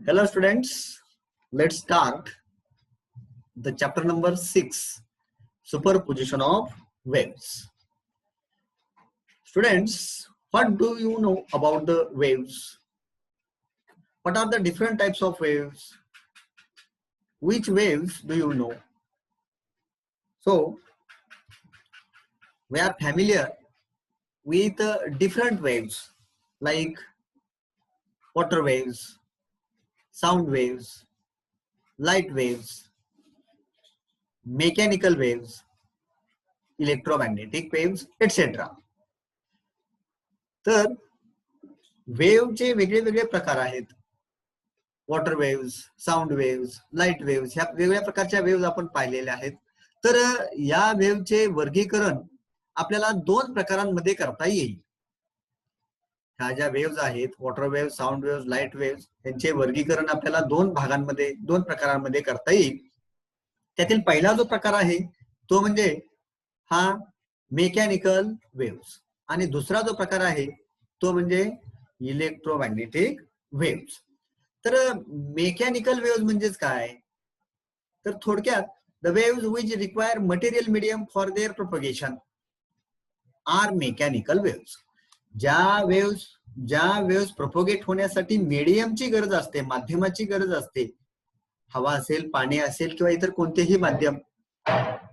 Hello students, let's start the chapter number 6, superposition of waves. Students, what do you know about the waves? What are the different types of waves? Which waves do you know? So, we are familiar with different waves like water waves, sound waves, light waves, mechanical waves, electromagnetic waves, etc. तर वेव्हचे वेगळे वेगळे प्रकार आहेत. Water waves, sound waves, light waves ह्या वेगवेगळ्या प्रकारच्या waves आपण पाहिलेल्या आहेत. तर या वेव्हचे वर्गीकरण आपल्याला दोन प्रकारांमध्ये करता येईल. ह्या ज्या वेव्स आहेत, water wave, sound waves, light waves, यांचे वर्गीकरण आपल्याला दोन भागांमध्ये, दोन प्रकारांमध्ये करता येईल. त्यातील पहिला जो प्रकार आहे तो म्हणजे हा मेकॅनिकल वेव्स आणि दुसरा जो प्रकार आहे तो म्हणजे इलेक्ट्रोमॅग्नेटिक वेव्स. तर मेकॅनिकल वेव्स म्हणजेच काय? तर थोडक्यात the waves which require material medium for their propagation are mechanical waves. ज्या वेव्स प्रोपोगेट होण्यासाठी मीडियमची गरज असते, माध्यमाची गरज असते, हवा असेल, पाणी असेल किंवा इतर कोणतेही माध्यम,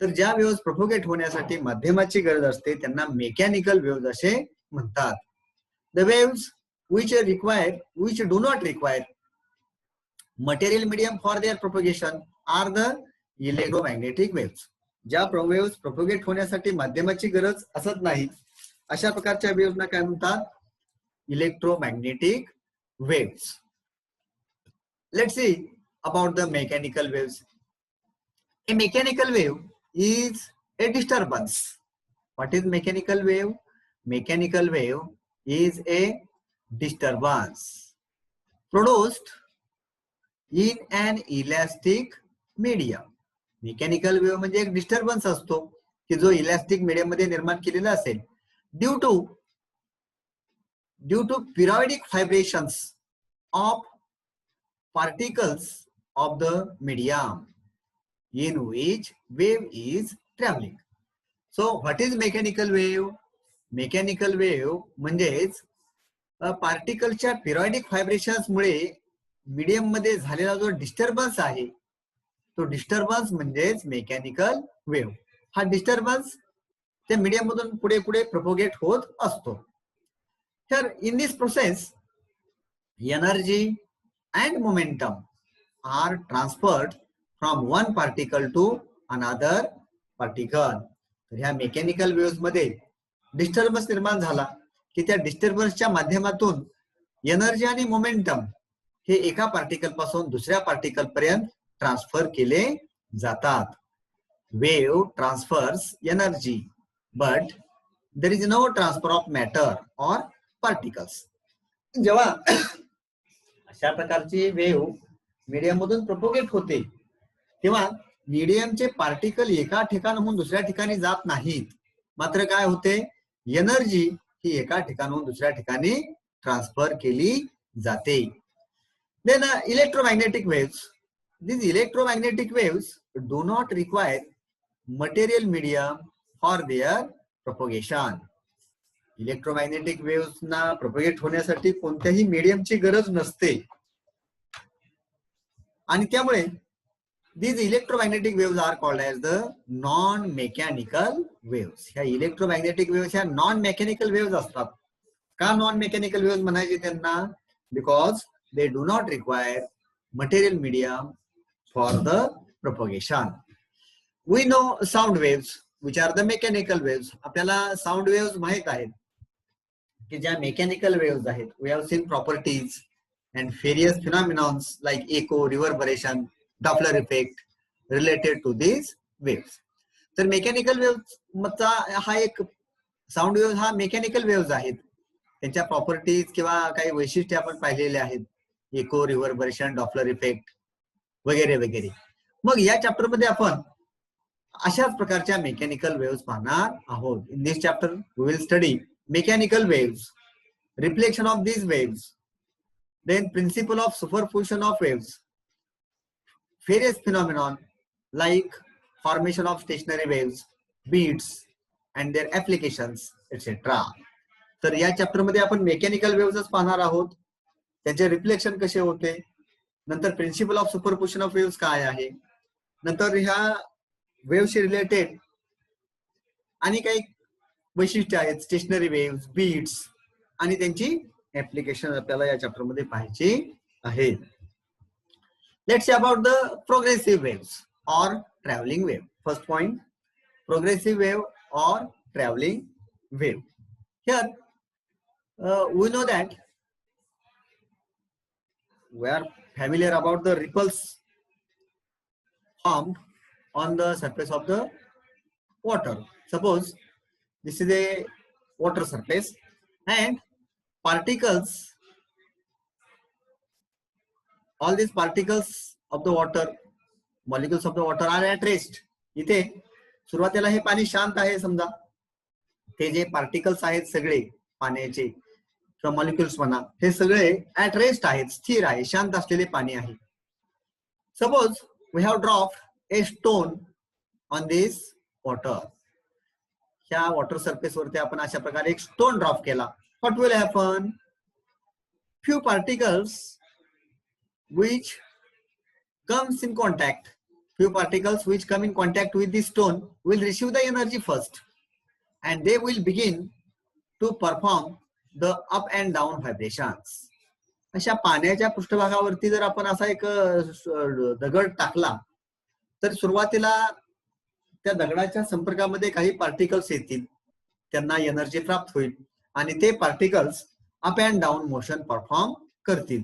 तर ज्या वेव्स प्रोपोगेट होण्यासाठी माध्यमाची गरज असते त्यांना मेकॅनिकल वेव्स असे म्हणतात. The waves which do not require material medium for their propagation are the electromagnetic waves. ज्या वेव्स प्रोपोगेट होण्यासाठी माध्यमाची गरज असत नाही अशा प्रकारच्या वेव्सना काय म्हणतात? Electromagnetic waves. Let's see about the mechanical waves. A mechanical wave is a disturbance. What is mechanical wave? Mechanical wave is a disturbance produced in an elastic medium. Mechanical wave म्हणजे एक डिस्टर्बन्स असतो की जो elastic medium मध्ये निर्माण केलेला असेल due to periodic vibrations of particles of the medium in which wave is traveling. So what is mechanical wave? Mechanical wave म्हणजेच पार्टिकलच्या पिरियडिक व्हायब्रेशन्स मुळे मीडियम मध्ये झालेला जो डिस्टर्बन्स आहे तो डिस्टर्बन्स म्हणजेच मेकॅनिकल वेव्ह. हा डिस्टर्बन्स त्या मीडियम मधून पुढे पुढे प्रोपोगेट होत असतो. तर in this process energy and momentum are transferred from one particle to another particle. तर ह्या मेकॅनिकल वेव्स मध्ये डिस्टर्बन्स निर्माण झाला की त्या डिस्टर्बन्सच्या माध्यमातून एनर्जी आणि मोमेंटम हे एका पार्टिकल पासून दुसऱ्या पार्टिकल पर्यंत ट्रान्सफर केले जातात. Wave transfers energy but there is no transfer of matter or particles. जेव्हा अशा प्रकारची वेव्ह मीडियम मधून प्रोपोगेट होते तेव्हा मीडियमचे पार्टिकल एका ठिकाणाहून दुसऱ्या ठिकाणी जात नाहीत, मात्र काय होते, एनर्जी ही एका ठिकाणाहून दुसऱ्या ठिकाणी ट्रान्सफर केली जाते. Then electromagnetic waves. These electromagnetic waves do not require material medium for their propagation. Electromagnetic waves ना प्रोपोगेट होण्यासाठी कोणत्याही मीडियमची गरज नसते आणि त्यामुळे these electromagnetic waves are called as the non-mechanical waves. ह्या इलेक्ट्रोमॅग्नेटिक वेव्स ह्या नॉन मेकॅनिकल वेव्स असतात. का नॉन मेकॅनिकल वेव्स म्हणायचे त्यांना? Because they do not require material medium for the propagation. We know sound waves which are the mechanical waves. आपल्याला sound waves माहित आहेत की ज्या मेकॅनिकल वेव्स आहेत. We have seen properties and various phenomena like echo, reverberation, Doppler effect related to these waves. तर mechanical वेव्हचा हा एक sound wave हा मेकॅनिकल वेव्स आहेत. त्यांच्या प्रॉपर्टीज किंवा काही वैशिष्ट्ये आपण पाहिलेले आहेत. इको, रिव्हर्बरेशन, डॉपलर इफेक्ट वगैरे वगैरे. मग या चॅप्टर मध्ये आपण अशाच प्रकारच्या मेकॅनिकल वेव्स पाहणार आहोत. In this chapter we will study mechanical waves, reflection of these waves, Then principle of superposition of waves, various phenomenon like formation of stationary waves, beats and their applications etc. तर या chapter मध्ये आपण mechanical वेव्हच पाहणार आहोत, त्याचे reflection कसे होते, नंतर principle of superposition of waves काय आहे, नंतर ह्या वेव्हशी रिलेटेड आणि काही वैशिष्ट्ये आहेत, स्टेशनरी वेव्स, बीट्स आणि त्यांची ऍप्लिकेशन आपल्याला या चॅप्टर मध्ये पाहायची आहे. Let's see about the progressive waves or travelling wave. First point, progressive wave or travelling wave. Here we know that we are familiar about the ripples formed on the surface of the water. Suppose this is a water surface and particles, all these particles of the water, molecules of the water are at rest. इथे सुरुवातीला हे पाणी शांत आहे, समजा ते जे particles आहेत सगळे पाण्याचे किंवा मॉलिक्युल्स म्हणा, हे सगळे ऍट रेस्ट आहेत, स्थिर आहे, शांत असलेले पाणी आहे. Suppose we have dropped a stone on this water. ह्या वॉटर सरफेस वरती आपण अशा प्रकारे एक स्टोन ड्रॉप केला. What will happen? Few particles which comes in contact, few particles which come in contact with the stone will receive the energy first and they will begin to perform the up and down vibrations. अशा पाण्याच्या पृष्ठभागावरती जर आपण असा एक दगड टाकला तर सुरुवातीला त्या दगडाच्या संपर्कामध्ये काही पार्टिकल्स येतील, त्यांना एनर्जी प्राप्त होईल आणि ते particles up and down motion perform करतील,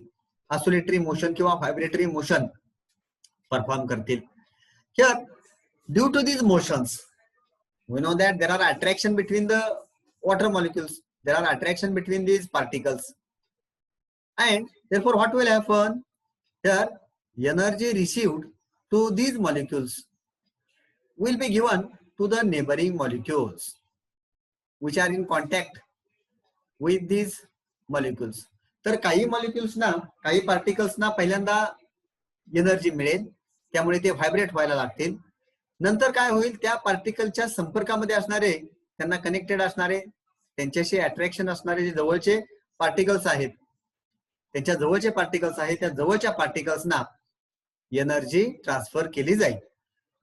ऑसिलेटरी मोशन किंवा व्हायब्रेटरी मोशन परफॉर्म करतील. Here, due to these motions, we know that there are attraction between the water molecules. There are attraction between these particles, and therefore, what will happen? Here, energy received to these molecules will be given to the neighboring molecules, which are in contact with these molecules. तर काही molecules ना, काही particles ना पहिल्यांदा energy मिळेल, त्यामुळे ते vibrate व्हायला लागतील. नंतर काय होईल? त्या पार्टिकलच्या संपर्कामध्ये असणारे, त्यांना कनेक्टेड असणारे, त्यांच्याशी अट्रॅक्शन असणारे जे जवळचे पार्टिकल्स आहेत, त्यांच्या जवळचे पार्टिकल्स आहेत, त्या जवळच्या पार्टिकल्सना एनर्जी ट्रान्सफर केली जाईल.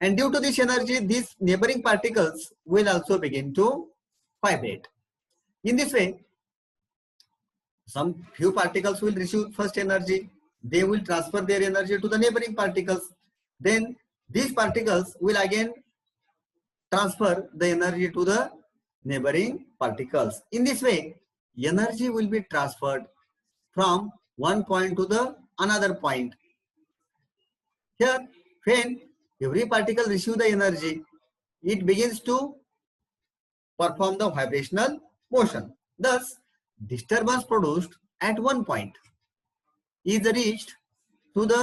And due to this energy this neighbouring particles will also begin to vibrate. In this way some few particles will receive first energy, they will transfer their energy to the neighboring particles, then these particles will again transfer the energy to the neighboring particles. In this way energy will be transferred from one point to the another point. Here when every particle receives the energy, it begins to perform the vibrational motion. Thus disturbance produced at one point is reached to the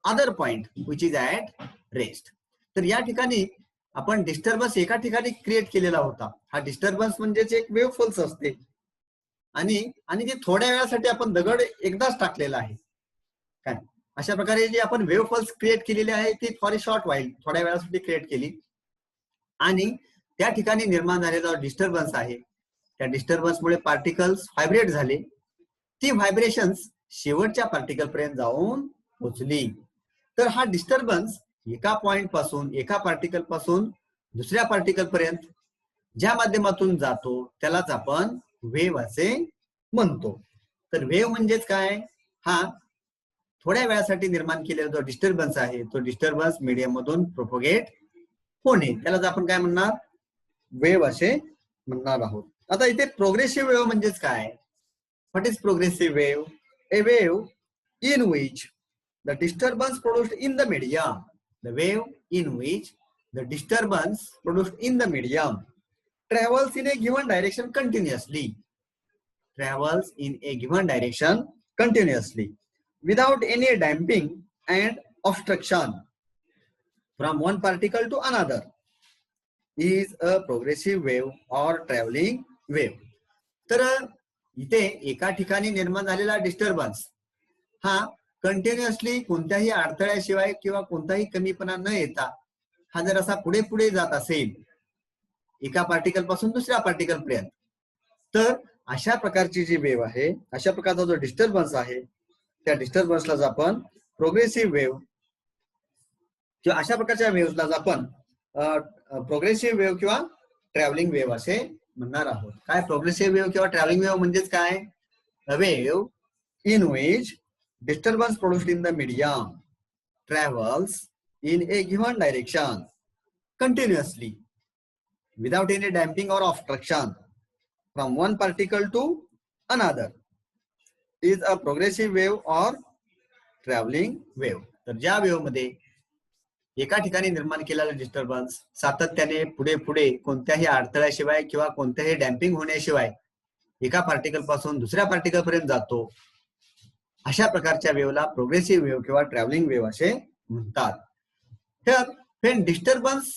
other point which is at rest. तर या ठिकाणी आपण disturbance एका ठिकाणी create केलेला होता. हा disturbance म्हणजेच एक वेव्ह पल्स असते आणि ते थोड्या वेळासाठी आपण दगड एकदाच टाकलेला आहे काय. अशा प्रकारे जी आपण वेव्ह पल्स क्रिएट केलेली आहे ती फॉर ए शॉर्ट व्हाईल, थोड्या वेळासाठी क्रिएट केली आणि त्या ठिकाणी निर्माण झालेला डिस्टर्बन्स आहे, त्या डिस्टर्बन्समुळे पार्टिकल्स व्हायब्रेट झाले. ती व्हायब्रेशन्स शेवटच्या पार्टिकल पर्यंत जाऊन पोहोचली. तर हा डिस्टर्बन्स एका पॉइंट पासून, एका पार्टिकल पासून दुसऱ्या पार्टिकल पर्यंत ज्या माध्यमातून जातो त्यालाच आपण वेव्ह असे म्हणतो. तर वेव्ह म्हणजेच काय? हा थोड्या वेळासाठी निर्माण केलेला जो डिस्टर्बन्स आहे, तो डिस्टर्बन्स मीडियम मधून प्रोपोगेट होणे, त्यालाच आपण काय म्हणणार? वेव्ह असे म्हणणार आहोत. आता इथे प्रोग्रेसिव्ह वेव्ह म्हणजेच काय? What is progressive wave? A wave in which the disturbance produced in the medium, the wave in which the disturbance produced in the medium travels in a given direction continuously, travels in a given direction continuously without any damping and obstruction from one particle to another is a progressive wave or traveling wave. तर इथे एका ठिकाणी निर्माण झालेला disturbance हा continuously कोणत्याही अडथळ्याशिवाय किंवा कोणताही कमीपणा न येता हा जर असा पुढे पुढे जात असेल एका पार्टिकल पासून दुसऱ्या पार्टिकल पर्यंत, तर अशा प्रकारची जी वेव्ह आहे, अशा प्रकारचा जो डिस्टर्बन्स आहे, त्या डिस्टर्बन्सलाच आपण प्रोग्रेसिव्ह वेव्ह किंवा अशा प्रकारच्या वेव्हलाच आपण प्रोग्रेसिव्ह वेव्ह किंवा ट्रॅव्हलिंग वेव्ह असे म्हणणार आहोत. काय प्रोग्रेसिव्ह वेव्ह किंवा ट्रॅव्हलिंग वेव्ह म्हणजेच काय? अ wave in which disturbance produced in the medium travels in a given direction continuously without any damping or obstruction from one particle to another is a progressive wave or traveling wave. तर ज्या wave मध्ये एका ठिकाणी निर्माण केलेला disturbance सातत्याने पुढे पुढे कोणत्याही अडथळ्याशिवाय किंवा कोणत्याही डॅम्पिंग होण्याशिवाय एका पार्टिकल पासून दुसऱ्या पार्टिकल पर्यंत जातो, अशा प्रकारच्या वेव्हला प्रोग्रेसिव्ह वेव्ह किंवा ट्रॅव्हलिंग वेव्ह असे म्हणतात. Here, when disturbance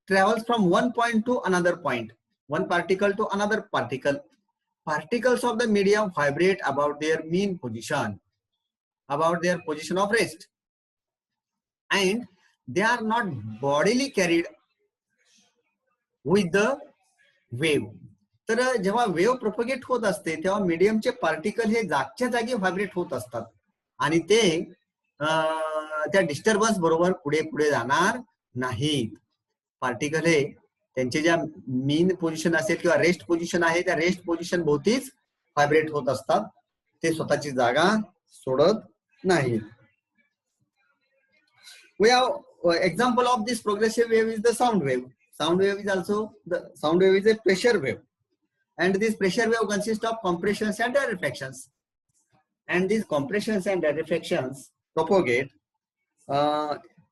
travels from one point to another point, one particle to another particle, particles of the medium vibrate about their mean position, about their position of rest, and they are not bodily carried with the wave. तर जेव्हा wave propagate होत असते तेव्हा मीडियमचे particle हे जागच्या जागी vibrate होत असतात आणि ते त्या डिस्टर्बन्स बरोबर पुढे पुढे जाणार नाहीत. पार्टिकल हे त्यांचे ज्या मीन पोझिशन असेल किंवा रेस्ट पोझिशन आहे त्या रेस्ट पोझिशन भोवतीच व्हायब्रेट होत असतात, ते स्वतःची जागा सोडत नाहीत. We have example of this progressive wave is the sound wave. Sound wave is also a pressure wave. And this pressure wave consists of compressions and rarefactions. And these compressions and rarefactions propagate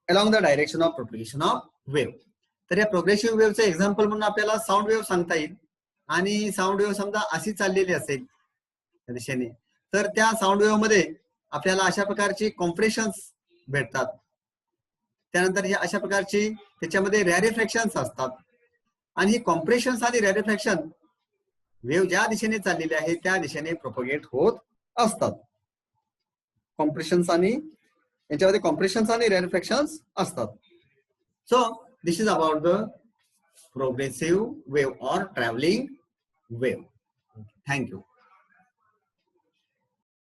along the direction of propagation of wave. तर या progressive वेव्हचं example म्हणून आपल्याला sound wave सांगता येईल. आणि sound wave समजा अशी चाललेली असेल त्या दिशेने, तर त्या साऊंड वेव्ह मध्ये आपल्याला अशा प्रकारची कॉम्प्रेशन्स भेटतात. त्यानंतर अशा प्रकारची त्याच्यामध्ये रॅरेफॅक्शन्स असतात. आणि ही कॉम्प्रेशन्स आणि रॅरेफॅक्शन वेव्ह ज्या दिशेने चाललेली आहे त्या दिशेने प्रोपगेट होत असतात. कॉम्प्रेशन्स आणि याच्यामध्ये कॉम्प्रेशन्स आणि रॅरेफॅक्शन्स असतात. So this is about the progressive wave or travelling wave. Thank you.